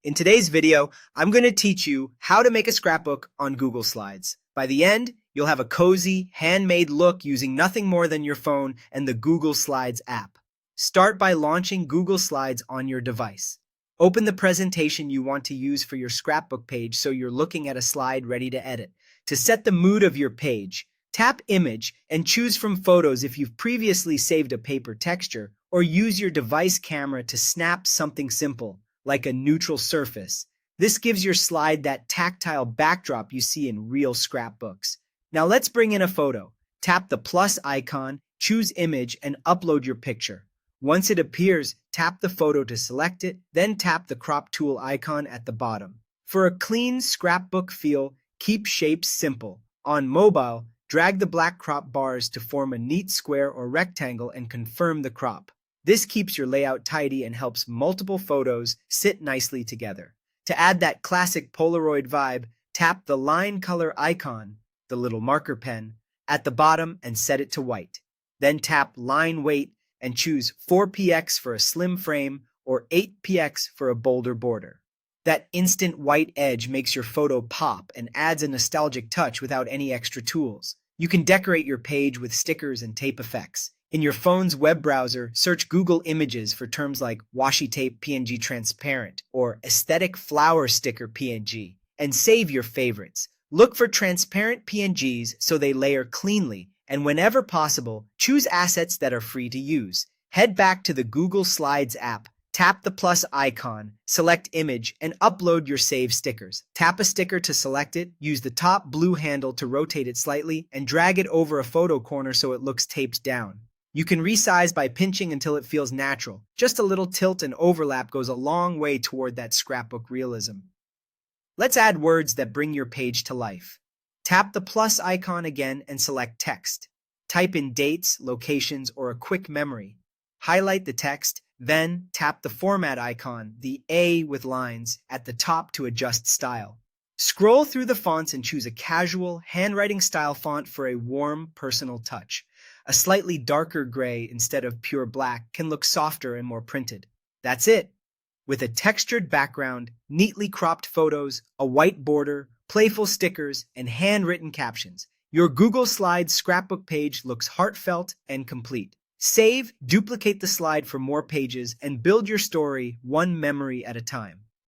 In today's video, I'm going to teach you how to make a scrapbook on Google Slides. By the end, you'll have a cozy, handmade look using nothing more than your phone and the Google Slides app. Start by launching Google Slides on your device. Open the presentation you want to use for your scrapbook page so you're looking at a slide ready to edit. To set the mood of your page, tap Image and choose from Photos if you've previously saved a paper texture, or use your device camera to snap something simple, like a neutral surface. This gives your slide that tactile backdrop you see in real scrapbooks. Now let's bring in a photo. Tap the plus icon, choose Image, and upload your picture. Once it appears, tap the photo to select it, then tap the crop tool icon at the bottom. For a clean scrapbook feel, keep shapes simple. On mobile, drag the black crop bars to form a neat square or rectangle and confirm the crop. This keeps your layout tidy and helps multiple photos sit nicely together. To add that classic Polaroid vibe, tap the line color icon, the little marker pen, at the bottom and set it to white. Then tap line weight and choose 4px for a slim frame or 8px for a bolder border. That instant white edge makes your photo pop and adds a nostalgic touch without any extra tools. You can decorate your page with stickers and tape effects. In your phone's web browser, search Google Images for terms like washi tape PNG transparent or aesthetic flower sticker PNG, and save your favorites. Look for transparent PNGs so they layer cleanly, and whenever possible, choose assets that are free to use. Head back to the Google Slides app, tap the plus icon, select Image, and upload your saved stickers. Tap a sticker to select it, use the top blue handle to rotate it slightly, and drag it over a photo corner so it looks taped down. You can resize by pinching until it feels natural. Just a little tilt and overlap goes a long way toward that scrapbook realism. Let's add words that bring your page to life. Tap the plus icon again and select text. Type in dates, locations, or a quick memory. Highlight the text, then tap the format icon, the A with lines, at the top to adjust style. Scroll through the fonts and choose a casual, handwriting style font for a warm, personal touch. A slightly darker gray instead of pure black can look softer and more printed. That's it. With a textured background, neatly cropped photos, a white border, playful stickers, and handwritten captions, your Google Slides scrapbook page looks heartfelt and complete. Save, duplicate the slide for more pages, and build your story one memory at a time.